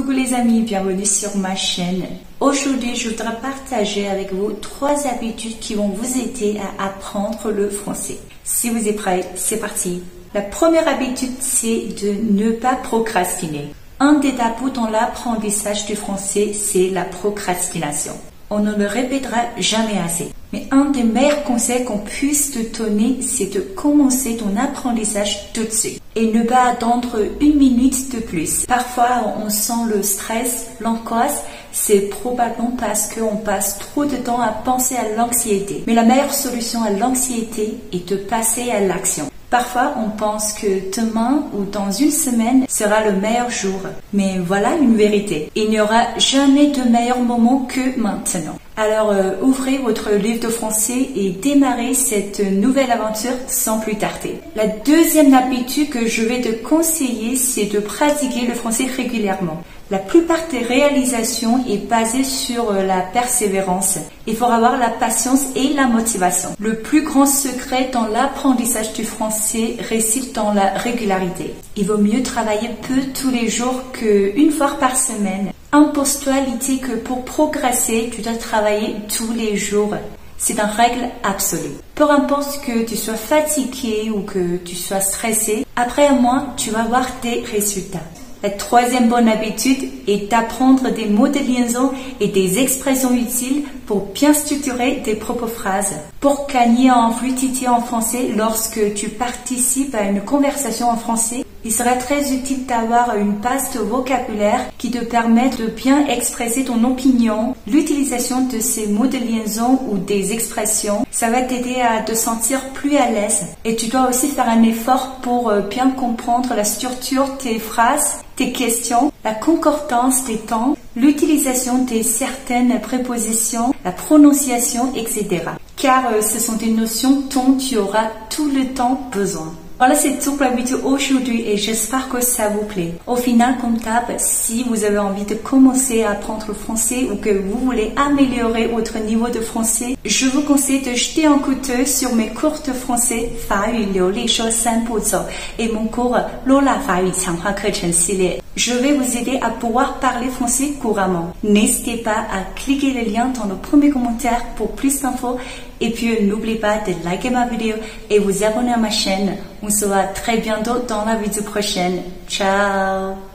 Coucou les amis, bienvenue sur ma chaîne. Aujourd'hui, je voudrais partager avec vous 3 habitudes qui vont vous aider à apprendre le français. Si vous êtes prêts, c'est parti. La première habitude, c'est de ne pas procrastiner. Un des tabous dans l'apprentissage du français, c'est la procrastination. On ne le répétera jamais assez. Mais un des meilleurs conseils qu'on puisse te donner, c'est de commencer ton apprentissage tout de suite. Et ne pas attendre 1 minute de plus. Parfois, on sent le stress, l'angoisse. C'est probablement parce qu'on passe trop de temps à penser à l'anxiété. Mais la meilleure solution à l'anxiété est de passer à l'action. Parfois, on pense que demain ou dans une semaine sera le meilleur jour. Mais voilà une vérité. Il n'y aura jamais de meilleur moment que maintenant. Alors, ouvrez votre livre de français et démarrez cette nouvelle aventure sans plus tarder. La deuxième habitude que je vais te conseiller, c'est de pratiquer le français régulièrement. La plupart des réalisations est basée sur la persévérance. Il faut avoir la patience et la motivation. Le plus grand secret dans l'apprentissage du français réside dans la régularité. Il vaut mieux travailler peu tous les jours qu'une fois par semaine. Impose-toi l'idée que pour progresser, tu dois travailler tous les jours. C'est une règle absolue. Peu importe que tu sois fatigué ou que tu sois stressé, après un mois, tu vas voir des résultats. La troisième bonne habitude est d'apprendre des mots de liaison et des expressions utiles pour bien structurer tes propres phrases. Pour gagner en fluidité en français, lorsque tu participes à une conversation en français, il sera très utile d'avoir une base de vocabulaire qui te permet de bien expresser ton opinion. L'utilisation de ces mots de liaison ou des expressions, ça va t'aider à te sentir plus à l'aise. Et tu dois aussi faire un effort pour bien comprendre la structure de tes phrases, tes questions, la concordance des temps, l'utilisation de certaines prépositions, la prononciation, etc. Car ce sont des notions dont tu auras tout le temps besoin. Voilà, c'est tout pour la vidéo aujourd'hui et j'espère que ça vous plaît. Au final, comme d'hab, si vous avez envie de commencer à apprendre le français ou que vous voulez améliorer votre niveau de français, je vous conseille de jeter un coup d'œil sur mes cours de français 法语流利说3步骤 et mon cours Lola 法语强化课程系列. Je vais vous aider à pouvoir parler français couramment. N'hésitez pas à cliquer le lien dans le premier commentaire pour plus d'infos. Et puis, n'oubliez pas de liker ma vidéo et vous abonner à ma chaîne. On se voit très bientôt dans la vidéo prochaine. Ciao!